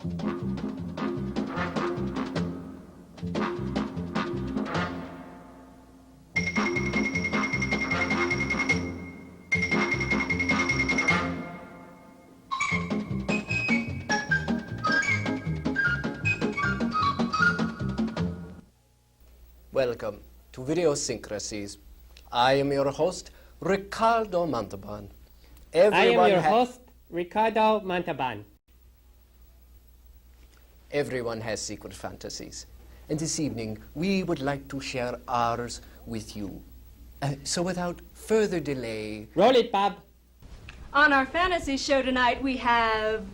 Welcome to Videosyncracies. I am your host, Ricardo Montalban. I am your host, Ricardo Montalban. Everyone has secret fantasies. And this evening, we would like to share ours with you. So without further delay... Roll it, Bob. On our fantasy show tonight, we have...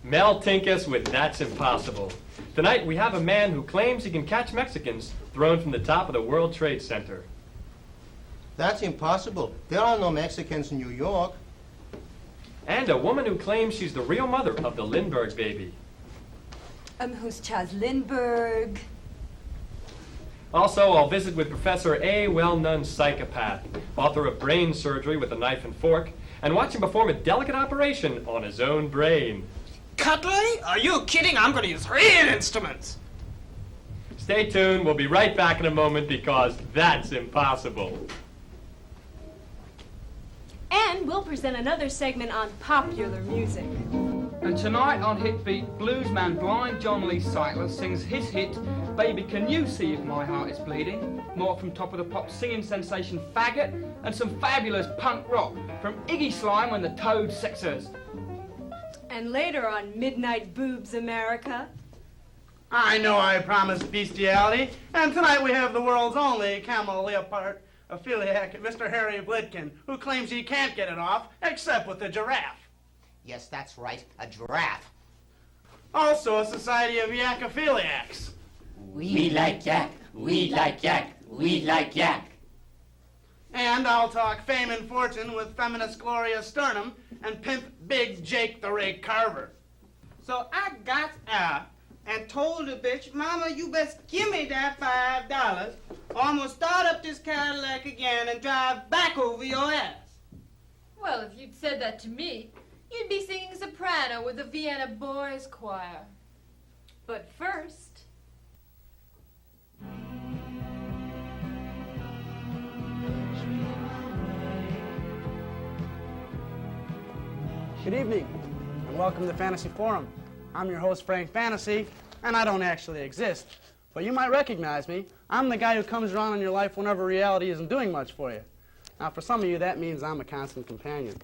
Mel Tinkus with That's Impossible. Tonight we have a man who claims he can catch Mexicans thrown from the top of the World Trade Center. That's impossible. There are no Mexicans in New York. And a woman who claims she's the real mother of the Lindbergh baby. Who's Chaz Lindbergh? Also, I'll visit with Professor A. Well-known psychopath, author of Brain Surgery with a Knife and Fork, and watch him perform a delicate operation on his own brain. Cutlery? Are you kidding? I'm going to use real instruments. Stay tuned. We'll be right back in a moment because that's impossible. And we'll present another segment on popular music. And tonight on Hit Beat, bluesman Blind John Lee Sightler sings his hit, Baby Can You See If My Heart Is Bleeding? More from Top of the Pop singing sensation Faggot, and some fabulous punk rock from Iggy Slime and the Toad Sexers. And later on Midnight Boobs America. I know I promised bestiality, and tonight we have the world's only camel leopard affiliate, Mr. Harry Blitkin, who claims he can't get it off except with a giraffe. Yes, that's right, a giraffe. Also a society of yakophiliacs. We like yak, we like yak, we like yak. And I'll talk fame and fortune with feminist Gloria Sternum and pimp Big Jake the Ray Carver. So I got out and told the bitch, Mama, you best give me that $5 or I'm gonna start up this Cadillac again and drive back over your ass. Well, if you'd said that to me, you'd be singing soprano with the Vienna Boys Choir. But first... Good evening, and welcome to Fantasy Forum. I'm your host, Frank Fantasy, and I don't actually exist. But you might recognize me. I'm the guy who comes around in your life whenever reality isn't doing much for you. Now, for some of you, that means I'm a constant companion.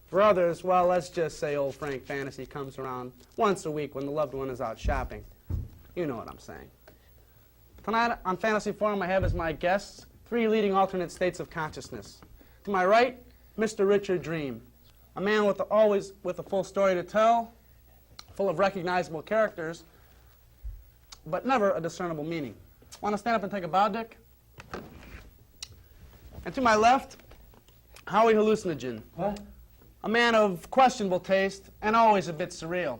For others, well, let's just say old Frank Fantasy comes around once a week when the loved one is out shopping. You know what I'm saying. Tonight on Fantasy Forum, I have as my guests 3 leading alternate states of consciousness. To my right, Mr. Richard Dream. A man always with a full story to tell, full of recognizable characters, but never a discernible meaning. Want to stand up and take a bow, Dick? And to my left, Howie Hallucinogen. What? A man of questionable taste and always a bit surreal.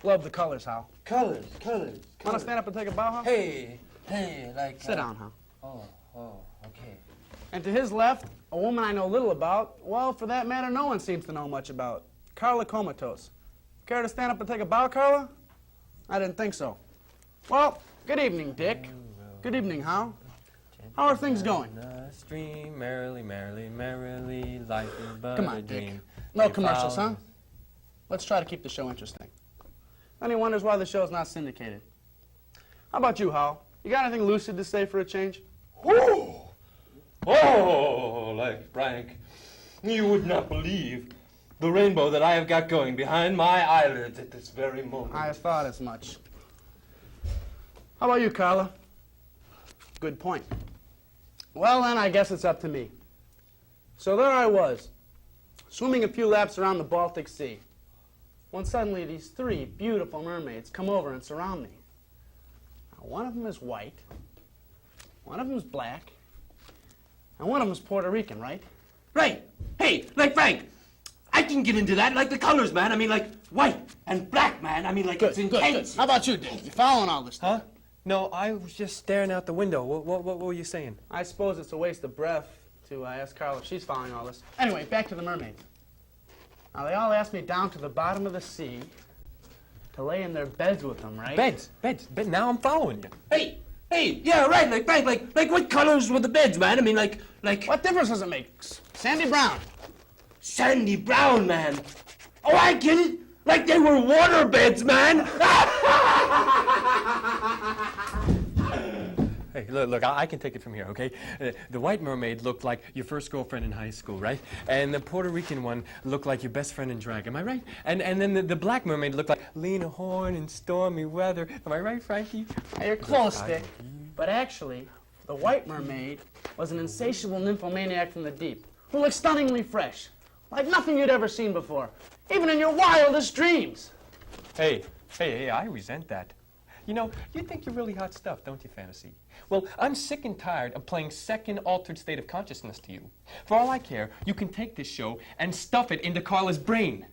Love the colors, Hal. Colors. Want to stand up and take a bow, Hal? Hey, like... Sit down, Hal. Oh, okay. And to his left, a woman I know little about, well, for that matter, no one seems to know much about. Carla Comatose. Care to stand up and take a bow, Carla? I didn't think so. Well, good evening, Dick. Good evening, Hal. How are things going? Stream merrily, life is but Come a on, Dick. dream. No commercials, huh? Let's try to keep the show interesting. Any wonders why the show's not syndicated? How about you, Hal? You got anything lucid to say for a change? Oh, like Frank, you would not believe the rainbow that I have got going behind my eyelids at this very moment. I thought as much. How about you, Carla? Good point. Well, then, I guess it's up to me. So there I was, swimming a few laps around the Baltic Sea, when suddenly these 3 beautiful mermaids come over and surround me. Now, one of them is white, one of them is black, and one of them is Puerto Rican, right? Right. Hey, like Frank, I can get into that like the colors, man. I mean, like white and black, man. I mean, like it's intense. Good. How about you, Dick? You following all this stuff? Huh? No, I was just staring out the window. What were you saying? I suppose it's a waste of breath to ask Carla if she's following all this. Anyway, back to the mermaids. Now, they all asked me down to the bottom of the sea to lay in their beds with them, right? Beds. Now I'm following you. Hey, yeah, right, like Frank, like what colors were the beds, man? I mean, like. What difference does it make? Sandy brown. Sandy brown, man. Oh, I get it. Like they were water beds, man. Hey, look, I can take it from here, okay? The white mermaid looked like your first girlfriend in high school, right? And the Puerto Rican one looked like your best friend in drag, am I right? And then the black mermaid looked like Lena Horne in stormy weather. Am I right, Frankie? Hey, you're close, Dick. But actually, the white mermaid was an insatiable nymphomaniac from the deep who looked stunningly fresh, like nothing you'd ever seen before, even in your wildest dreams. Hey, I resent that. You know, you think you're really hot stuff, don't you, Fantasy? Well, I'm sick and tired of playing second altered state of consciousness to you. For all I care, you can take this show and stuff it into Carla's brain.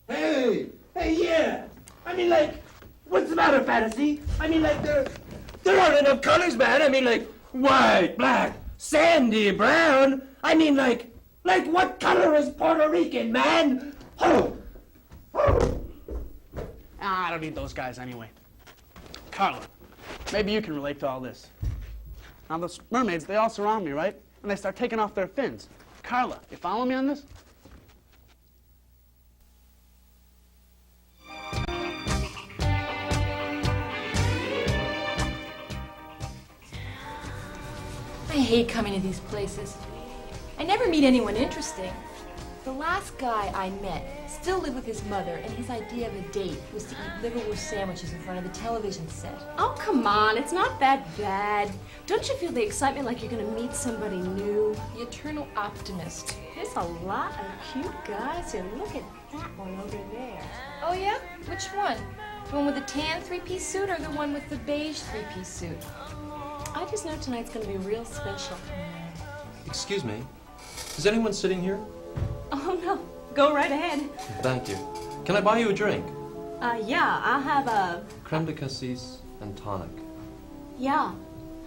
Hey, yeah. I mean, like, what's the matter, Fantasy? I mean, like, there aren't enough colors, man. I mean, like, white, black, sandy, brown. I mean, like what color is Puerto Rican, man? Oh. I don't need those guys anyway. Carla, maybe you can relate to all this. Now, those mermaids, they all surround me, right? And they start taking off their fins. Carla, you follow me on this? I hate coming to these places. I never meet anyone interesting. The last guy I met still lived with his mother, and his idea of a date was to eat liverwurst sandwiches in front of the television set. Oh, come on, it's not that bad. Don't you feel the excitement like you're gonna meet somebody new? The eternal optimist. There's a lot of cute guys here. Look at that one over there. Oh yeah? Which one? The one with the tan three-piece suit or the one with the beige three-piece suit? I just know tonight's gonna be real special. Excuse me, is anyone sitting here? Oh no, go right ahead. Thank you. Can I buy you a drink? Yeah, I'll have a... Creme de cassis and tonic. Yeah,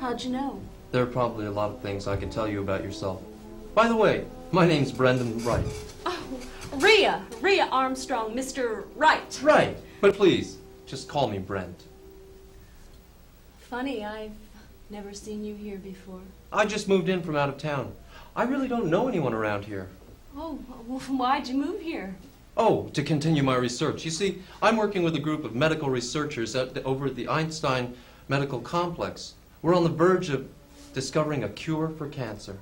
how'd you know? There are probably a lot of things I can tell you about yourself. By the way, my name's Brendan Wright. Oh, Rhea Armstrong, Mr. Wright. Right, but please, just call me Brent. Funny, I've never seen you here before. I just moved in from out of town. I really don't know anyone around here. Oh, well, why'd you move here? Oh, to continue my research. You see, I'm working with a group of medical researchers over at the Einstein Medical Complex. We're on the verge of discovering a cure for cancer.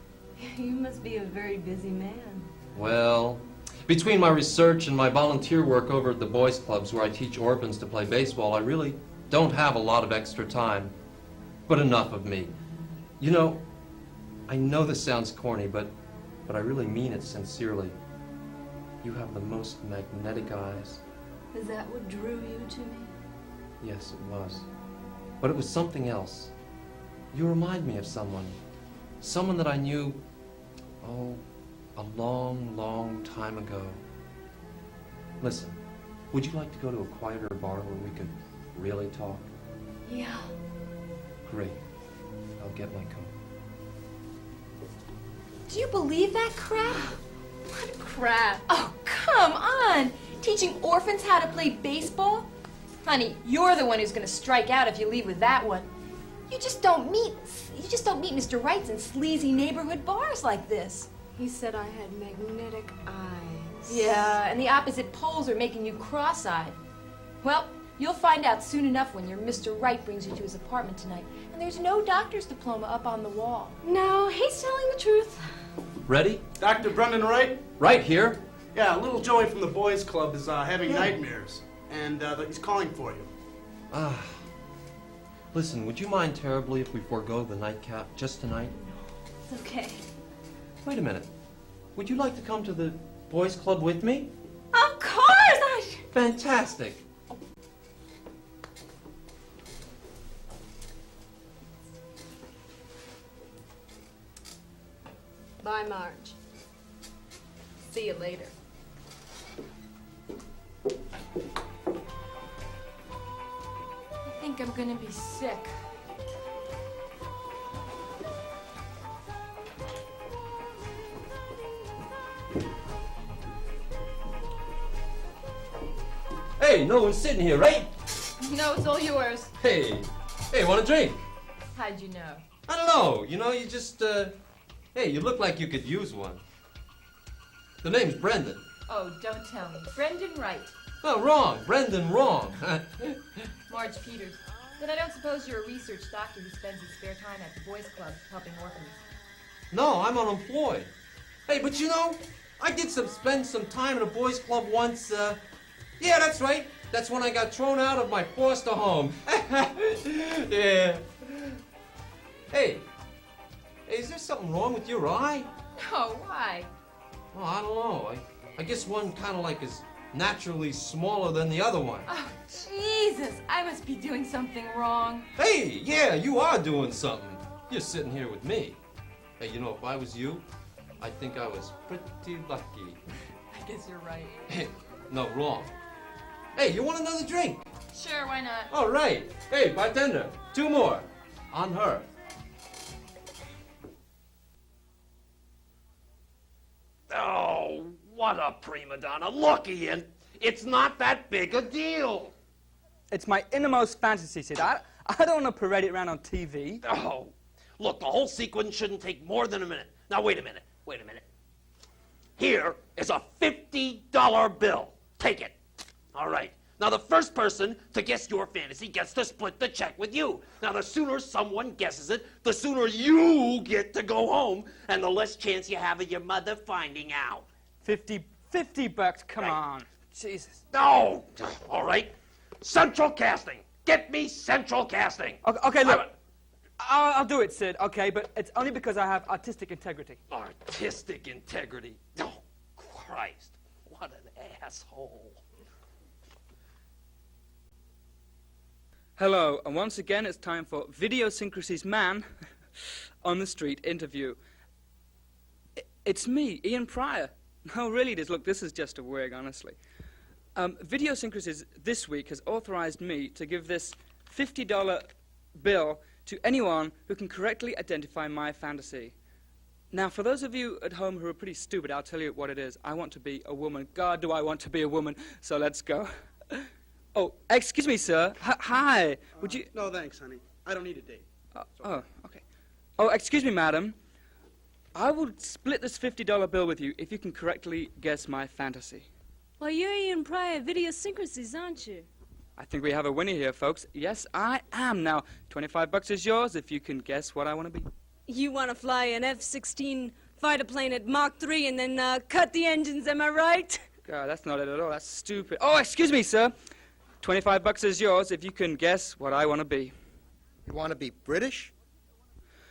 You must be a very busy man. Well, between my research and my volunteer work over at the boys' clubs where I teach orphans to play baseball, I really don't have a lot of extra time. But enough of me. You know, I know this sounds corny, but I really mean it sincerely. You have the most magnetic eyes. Is that what drew you to me? Yes, it was. But it was something else. You remind me of someone. Someone that I knew, oh, a long, long time ago. Listen, would you like to go to a quieter bar where we could really talk? Yeah. Great. I'll get my coat. Do you believe that crap? What crap? Oh, come on! Teaching orphans how to play baseball? Honey, you're the one who's gonna strike out if you leave with that one. You just don't meet Mr. Wrights in sleazy neighborhood bars like this. He said I had magnetic eyes. Yeah, and the opposite poles are making you cross-eyed. Well, you'll find out soon enough when your Mr. Wright brings you to his apartment tonight. And there's no doctor's diploma up on the wall. No, he's telling the truth. Ready? Dr. Brendan Wright? Right here. Yeah, little Joey from the boys' club is having nightmares, and he's calling for you. Listen, would you mind terribly if we forego the nightcap just tonight? It's okay. Wait a minute. Would you like to come to the boys' club with me? Of course! Fantastic. Bye, Marge. See you later. I think I'm gonna be sick. Hey, Hey, no one's sitting here, right? No, it's all yours. Hey, want a drink? How'd you know? I don't know. You know, you just, hey, you look like you could use one. The name's Brendan. Oh, don't tell me. Brendan Wright. Oh, wrong. Brendan, wrong. Marge Peters. Then I don't suppose you're a research doctor who spends his spare time at the boys' club helping orphans. No, I'm unemployed. Hey, but you know, I did spend some time in a boys' club once. Yeah, that's right. That's when I got thrown out of my foster home. Yeah. Hey, is there something wrong with your eye? No, why? Well, I don't know. I guess one kind of like is naturally smaller than the other one. Oh, Jesus, I must be doing something wrong. Hey, yeah, you are doing something. You're sitting here with me. Hey, you know, if I was you, I think I was pretty lucky. I guess you're right. No, wrong. Hey, you want another drink? Sure, why not? All right. Hey, bartender, 2 more. On her. Oh, what a prima donna. Look, Ian, it's not that big a deal. It's my innermost fantasy, Sid. I don't want to parade it around on TV. Oh, look, the whole sequence shouldn't take more than a minute. Now, wait a minute. Here is a $50 bill. Take it. All right. Now, the first person to guess your fantasy gets to split the check with you. Now, the sooner someone guesses it, the sooner you get to go home, and the less chance you have of your mother finding out. 50 bucks, come on. Jesus. No! All right. Central casting. Get me central casting. Okay, look. I'll do it, Sid, okay, but it's only because I have artistic integrity. Artistic integrity. Oh, Christ. What an asshole. Hello, and once again it's time for Videosyncracies Man on the Street interview. It's me, Ian Pryor. No, really it is. Look, this is just a wig, honestly. Videosyncracies this week has authorized me to give this $50 bill to anyone who can correctly identify my fantasy. Now, for those of you at home who are pretty stupid, I'll tell you what it is. I want to be a woman. God, do I want to be a woman. So let's go. Oh, excuse me, sir. Hi. Would you... No, thanks, honey. I don't need a date. Oh, okay. Oh, excuse me, madam. I will split this $50 bill with you if you can correctly guess my fantasy. Well, you're Ian Pryor, Videosyncracies, aren't you? I think we have a winner here, folks. Yes, I am. Now, 25 bucks is yours if you can guess what I want to be. You want to fly an F-16 fighter plane at Mach 3 and then cut the engines, am I right? God, that's not it at all. That's stupid. Oh, excuse me, sir. 25 bucks is yours if you can guess what I want to be. You want to be British?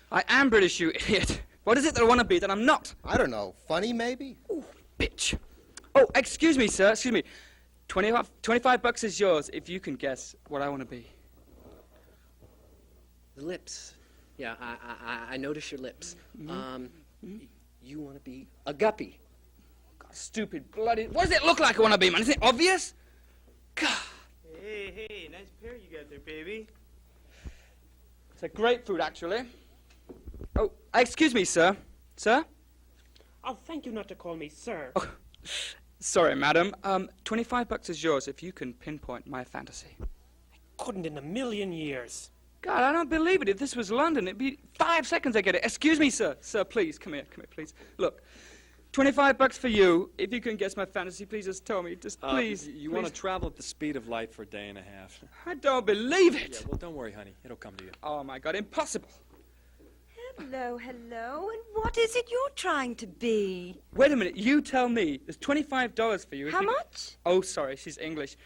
I am British, you idiot. What is it that I want to be that I'm not? I don't know. Funny, maybe? Ooh, bitch. Oh, excuse me, sir. Excuse me. 25 bucks is yours if you can guess what I want to be. The lips. Yeah, I notice your lips. You want to be a guppy. God, stupid bloody... What does it look like I want to be, man? Isn't it obvious? God. Hey, nice pair you got there, baby. It's a grapefruit, actually. Oh, excuse me, sir. Sir? Oh, thank you not to call me sir. Oh, sorry, madam. 25 bucks is yours if you can pinpoint my fantasy. I couldn't in a million years. God, I don't believe it. If this was London, it'd be 5 seconds I get it. Excuse me, sir. Sir, please, come here, please. Look, 25 bucks for you. If you can guess my fantasy, please just tell me. Just please. You want to travel at the speed of light for a day and a half. I don't believe it. Yeah, well, don't worry, honey. It'll come to you. Oh, my God, impossible. Hello, and what is it you're trying to be? Wait a minute, you tell me. There's $25 for you. How much? Oh, sorry, she's English.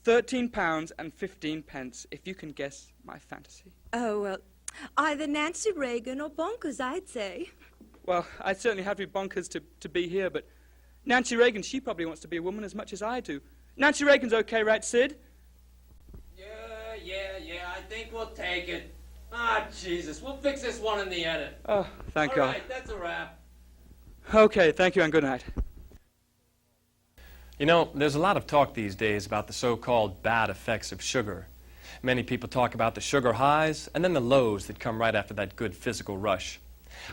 £13 and 15 pence, if you can guess my fantasy. Oh, well, either Nancy Reagan or bonkers, I'd say. Well, I certainly have to be bonkers to be here, but Nancy Reagan, she probably wants to be a woman as much as I do. Nancy Reagan's okay, right, Sid? Yeah, I think we'll take it. Ah, Jesus, we'll fix this one in the edit. Oh, thank God. All right, that's a wrap. Okay, thank you and good night. You know, there's a lot of talk these days about the so-called bad effects of sugar. Many people talk about the sugar highs and then the lows that come right after that good physical rush.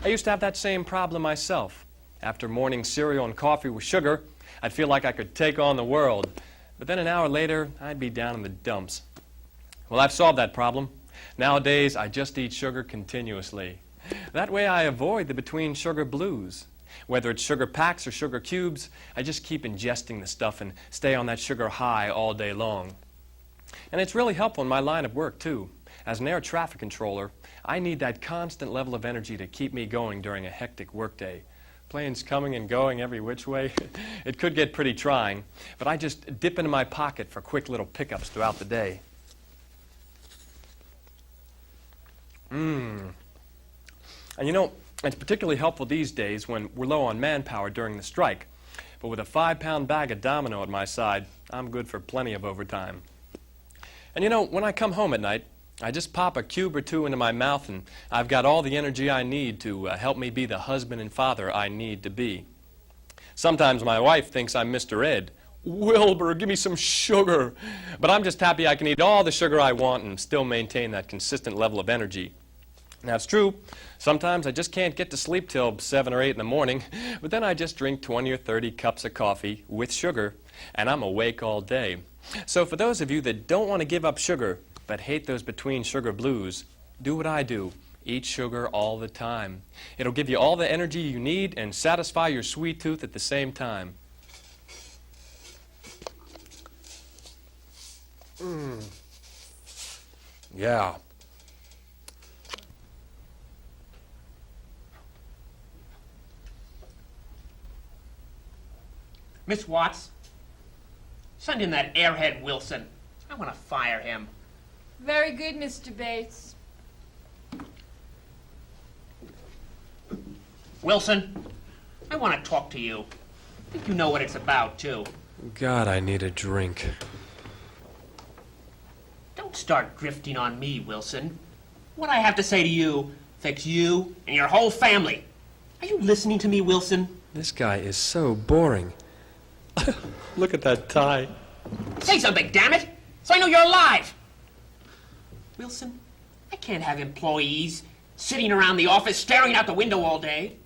I used to have that same problem myself. After morning cereal and coffee with sugar, I'd feel like I could take on the world. But then an hour later, I'd be down in the dumps. Well, I've solved that problem. Nowadays, I just eat sugar continuously. That way I avoid the between sugar blues. Whether it's sugar packs or sugar cubes, I just keep ingesting the stuff and stay on that sugar high all day long. And it's really helpful in my line of work, too. As an air traffic controller, I need that constant level of energy to keep me going during a hectic workday. Planes coming and going every which way. It could get pretty trying, but I just dip into my pocket for quick little pickups throughout the day. And you know, it's particularly helpful these days when we're low on manpower during the strike. But with a 5-pound bag of Domino at my side, I'm good for plenty of overtime. And you know, when I come home at night, I just pop a cube or two into my mouth and I've got all the energy I need to help me be the husband and father I need to be. Sometimes my wife thinks I'm Mr. Ed. Wilbur, give me some sugar. But I'm just happy I can eat all the sugar I want and still maintain that consistent level of energy. Now, it's true, sometimes I just can't get to sleep till 7 or 8 in the morning, but then I just drink 20 or 30 cups of coffee with sugar, and I'm awake all day. So for those of you that don't want to give up sugar, but hate those between sugar blues, do what I do. Eat sugar all the time. It'll give you all the energy you need and satisfy your sweet tooth at the same time. Yeah. Miss Watts, send in that airhead Wilson. I want to fire him. Very good, Mr. Bates. Wilson, I want to talk to you. I think you know what it's about, too. God, I need a drink. Don't start drifting on me, Wilson. What I have to say to you affects you and your whole family. Are you listening to me, Wilson? This guy is so boring. Look at that tie. Say something, damn it! So I know you're alive! Wilson, I can't have employees sitting around the office staring out the window all day.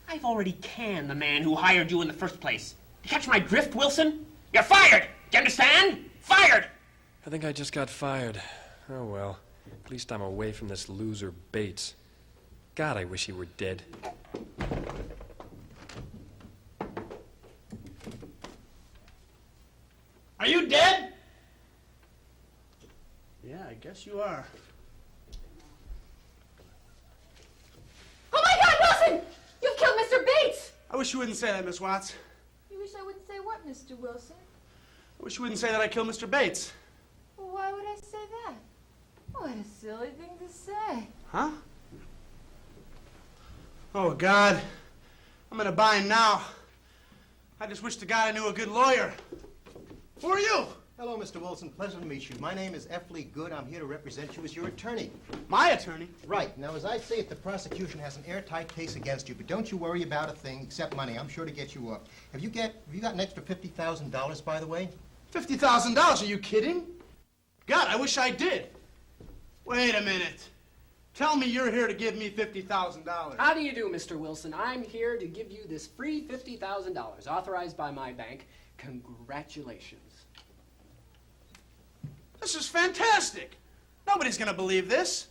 I've already canned the man who hired you in the first place. You catch my drift, Wilson? You're fired! Do you understand? Fired! I think I just got fired. Oh well, at least I'm away from this loser Bates. God, I wish he were dead. Are you dead? Yeah, I guess you are. Oh my God, Wilson! You've killed Mr. Bates! I wish you wouldn't say that, Miss Watts. You wish I wouldn't say what, Mr. Wilson? I wish you wouldn't say that I killed Mr. Bates. Well, why would I say that? What a silly thing to say. Huh? Oh, God. I'm in a bind now. I just wish to God I knew a good lawyer. Who are you? Hello, Mr. Wilson. Pleasure to meet you. My name is F. Lee Good. I'm here to represent you as your attorney. My attorney? Right. Now, as I say it, the prosecution has an airtight case against you, but don't you worry about a thing except money. I'm sure to get you off. Have you got an extra $50,000, by the way? $50,000? Are you kidding? God, I wish I did. Wait a minute. Tell me you're here to give me $50,000. How do you do, Mr. Wilson? I'm here to give you this free $50,000, authorized by my bank. Congratulations. This is fantastic. Nobody's gonna believe this.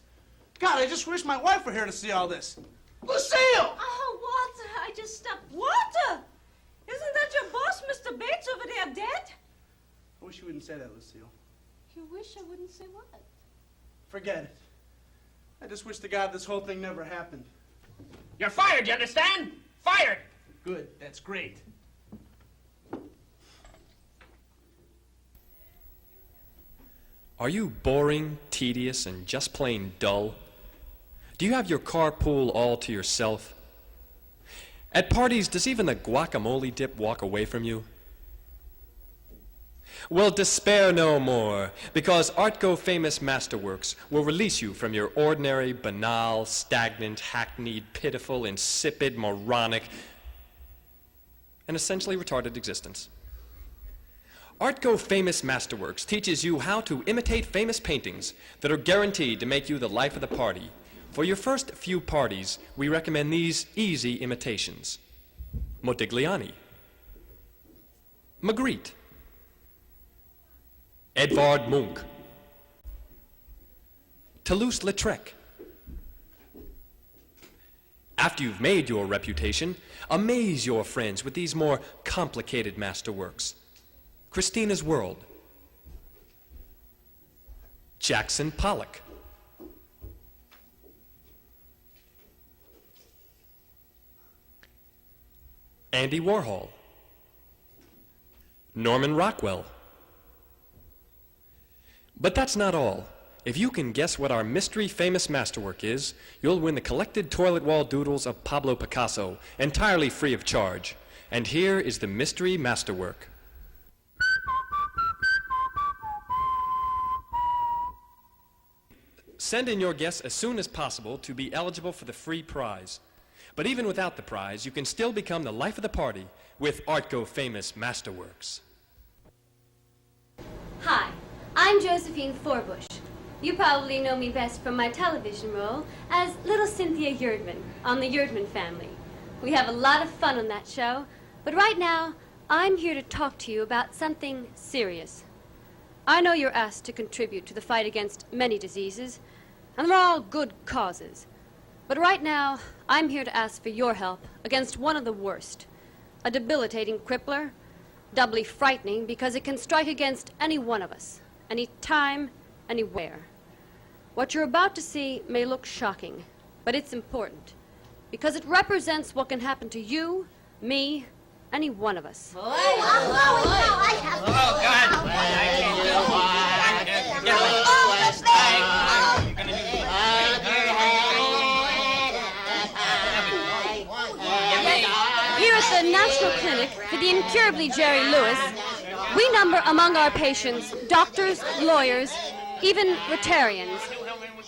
God, I just wish my wife were here to see all this. Lucille! Oh, Walter, I just stopped. Walter! Isn't that your boss, Mr. Bates, over there dead? I wish you wouldn't say that, Lucille. You wish I wouldn't say what? Forget it. I just wish to God this whole thing never happened. You're fired, you understand? Fired! Good, that's great. Are you boring, tedious, and just plain dull? Do you have your carpool all to yourself? At parties, does even the guacamole dip walk away from you? Well, despair no more, because Artco Famous Masterworks will release you from your ordinary, banal, stagnant, hackneyed, pitiful, insipid, moronic, and essentially retarded existence. Artco Famous Masterworks teaches you how to imitate famous paintings that are guaranteed to make you the life of the party. For your first few parties, we recommend these easy imitations. Modigliani, Magritte, Edvard Munch. Toulouse-Lautrec. After you've made your reputation, amaze your friends with these more complicated masterworks. Christina's World. Jackson Pollock. Andy Warhol. Norman Rockwell. But that's not all. If you can guess what our mystery famous masterwork is, you'll win the collected toilet wall doodles of Pablo Picasso, entirely free of charge. And here is the mystery masterwork. Send in your guess as soon as possible to be eligible for the free prize. But even without the prize, you can still become the life of the party with Artco famous masterworks. Hi, I'm Josephine Forbush. You probably know me best from my television role as Little Cynthia Yerdman on the Yerdman Family. We have a lot of fun on that show, but right now, I'm here to talk to you about something serious. I know you're asked to contribute to the fight against many diseases, and they're all good causes. But right now, I'm here to ask for your help against one of the worst, a debilitating crippler, doubly frightening because it can strike against any one of us, any time, anywhere. What you're about to see may look shocking, but it's important because it represents what can happen to you, me, any one of us. Oh, God! Here at the National Clinic for the Incurably Jerry Lewis, we number among our patients doctors, lawyers, even Rotarians.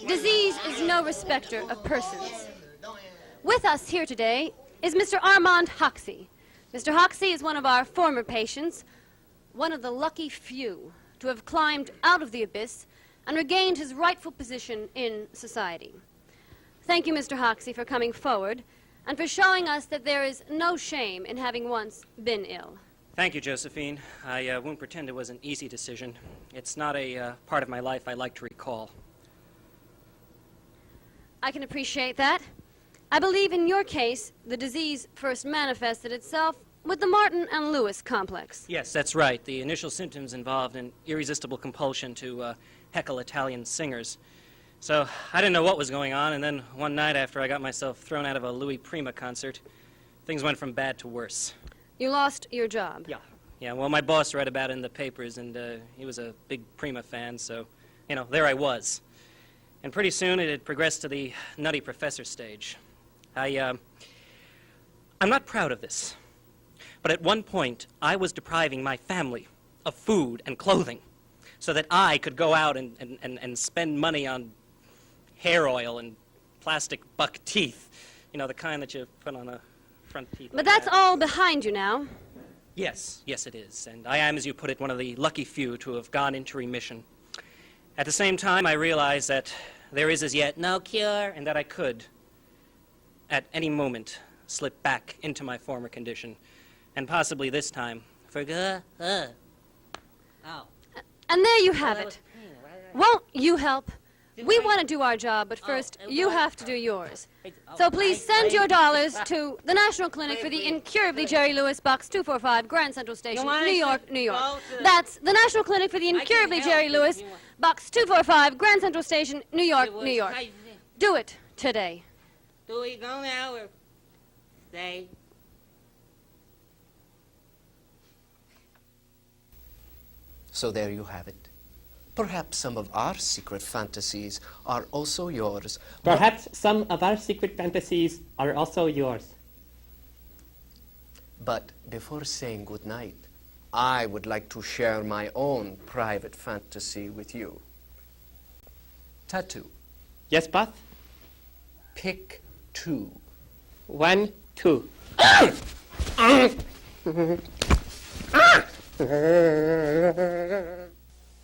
Disease is no respecter of persons. With us here today is Mr. Armand Hoxie. Mr. Hoxie is one of our former patients, one of the lucky few to have climbed out of the abyss and regained his rightful position in society. Thank you, Mr. Hoxie, for coming forward and for showing us that there is no shame in having once been ill. Thank you, Josephine. I won't pretend it was an easy decision. It's not a part of my life I like to recall. I can appreciate that. I believe in your case, the disease first manifested itself with the Martin and Lewis complex. Yes, that's right. The initial symptoms involved an irresistible compulsion to heckle Italian singers. So I didn't know what was going on, and then one night after I got myself thrown out of a Louis Prima concert, things went from bad to worse. You lost your job? Yeah, well, my boss read about it in the papers, and he was a big Prima fan, so, there I was. And pretty soon it had progressed to the nutty professor stage. I'm not proud of this, but at one point I was depriving my family of food and clothing so that I could go out and spend money on hair oil and plastic buck teeth, the kind that you put on a front teeth. But that's all behind you now. Yes, it is, and I am, as you put it, one of the lucky few to have gone into remission. At the same time, I realize that there is as yet no cure, and that I could, at any moment, slip back into my former condition, and possibly this time, for good. And there you have it. Won't you help? We want to do our job, but first, you have to do yours. So please send your dollars to the National Clinic for the Incurably Jerry Lewis, Box 245, Grand Central Station, New York, New York. That's the National Clinic for the Incurably Jerry Lewis, Box 245, Grand Central Station, New York, New York. Do it today. Do we go now or stay? So there you have it. Perhaps some of our secret fantasies are also yours. Perhaps some of our secret fantasies are also yours. But before saying goodnight, I would like to share my own private fantasy with you. Tattoo. Yes, boss? Pick 2. 1, 2.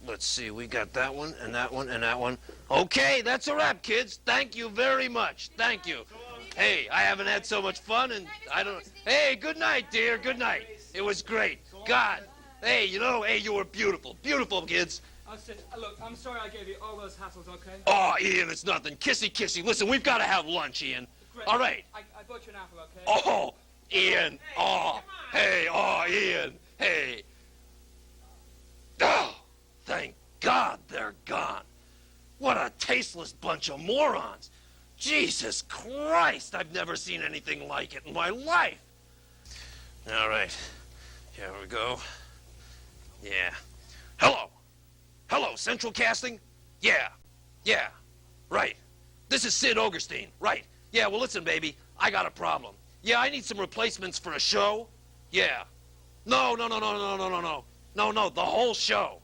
Let's see, we got that one, and that one, and that one. Okay, that's a wrap, kids. Thank you very much. Thank you. Hey, I haven't had so much fun, and I don't... Hey, good night, dear. Good night. It was great. God. Hey, you were beautiful. Beautiful, kids. Sid, look, I'm sorry I gave you all those hassles, okay? Oh, Ian, it's nothing. Kissy, kissy. Listen, we've got to have lunch, Ian. Great. All right. I bought you an apple, okay? Oh, Ian. Oh, hey, oh, Ian. Hey. Oh, thank God they're gone. What a tasteless bunch of morons. Jesus Christ, I've never seen anything like it in my life. All right. Here we go. Yeah. Hello. Hello, Central Casting? Yeah. Yeah. Right. This is Sid Ogerstein. Right. Yeah, well, listen, baby. I got a problem. Yeah, I need some replacements for a show. Yeah. No, the whole show.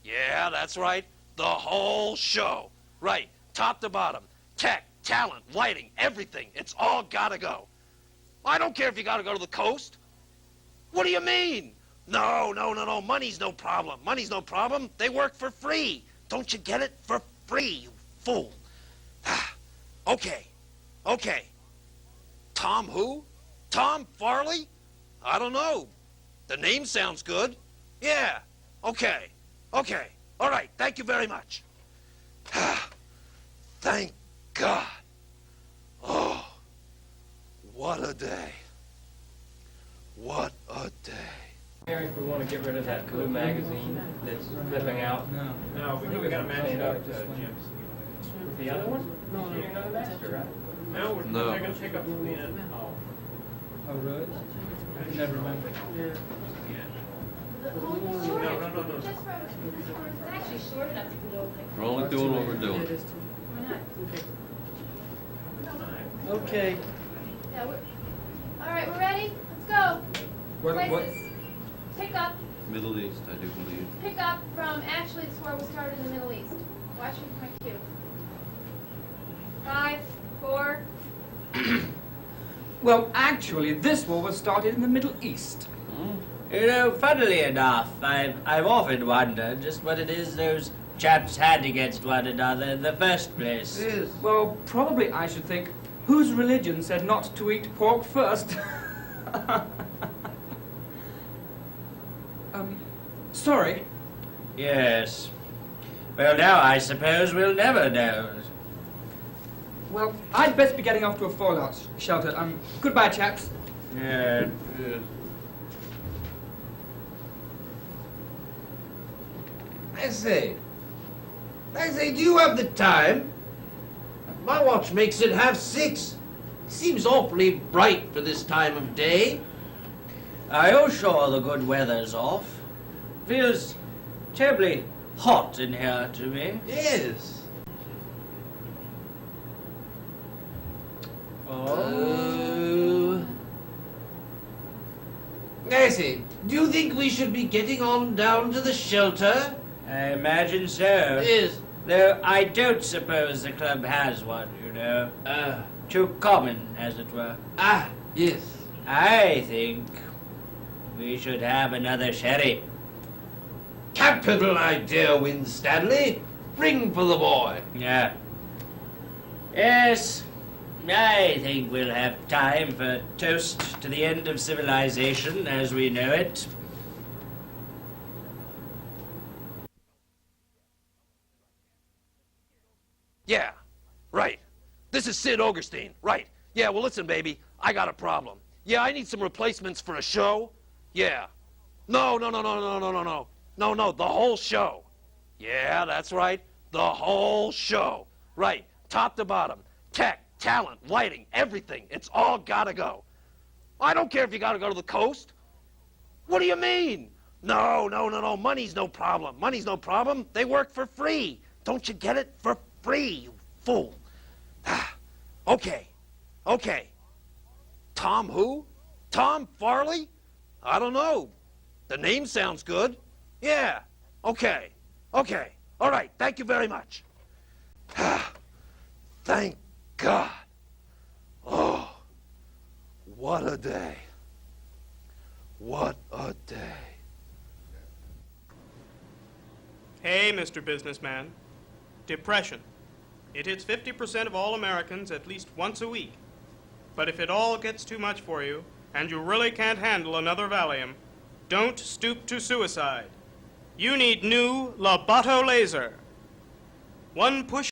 Yeah, that's right. The whole show. Right. Top to bottom. Tech, talent, lighting, everything. It's all gotta go. I don't care if you gotta go to the coast. What do you mean? No. Money's no problem. Money's no problem. They work for free. Don't you get it? For free, you fool. Okay. Tom who? Tom Farley? I don't know. The name sounds good. Yeah. Okay. All right. Thank you very much. Thank God. Oh, what a day. What a day. If we want to get rid of that blue magazine that's flipping out. No, we got to match it up to Jim's. The other one? No. You're not a master, right? No, we're going to pick up from the end. Oh, really? I never remember. No. It's actually short enough to put over. We're only doing what we're doing. Why not? Okay. Yeah, all right, we're ready? Let's go. Places. Pick up. Middle East, I do believe. Pick up from, actually, it's where we started in the Middle East. Watch my cue. 5, 4. Well, actually, this war was started in the Middle East. You know, funnily enough, I've often wondered just what it is those chaps had against one another in the first place. Yes. Well, probably I should think, whose religion said not to eat pork first? Sorry. Yes. Well, now I suppose we'll never know. Well, I'd best be getting off to a fallout shelter. Goodbye, chaps. Yeah. I say, do you have the time? My watch makes it 6:30. Seems awfully bright for this time of day. Are you sure the good weather's off? Feels terribly hot in here to me. Yes. Oh. I say, do you think we should be getting on down to the shelter? I imagine so. Yes. Though I don't suppose the club has one, you know. Too common, as it were. Yes. I think we should have another sherry. Capital idea, Winstanley. Ring for the boy. Yeah. Yes, I think we'll have time for a toast to the end of civilization as we know it. Yeah, right. This is Sid Ogerstein. Right. Yeah, well, listen, baby. I got a problem. Yeah, I need some replacements for a show. Yeah. No, the whole show. Yeah, that's right. The whole show. Right. Top to bottom. Tech, talent, lighting, everything. It's all gotta go. I don't care if you gotta go to the coast. What do you mean? No. Money's no problem. Money's no problem. They work for free. Don't you get it? For free, you fool. Okay. Tom who? Tom Farley? I don't know. The name sounds good. Yeah. Okay. All right. Thank you very much. Thank God. Oh, what a day. What a day. Hey, Mr. Businessman. Depression. It hits 50% of all Americans at least once a week. But if it all gets too much for you, and you really can't handle another Valium, don't stoop to suicide. You need new Loboto laser. One push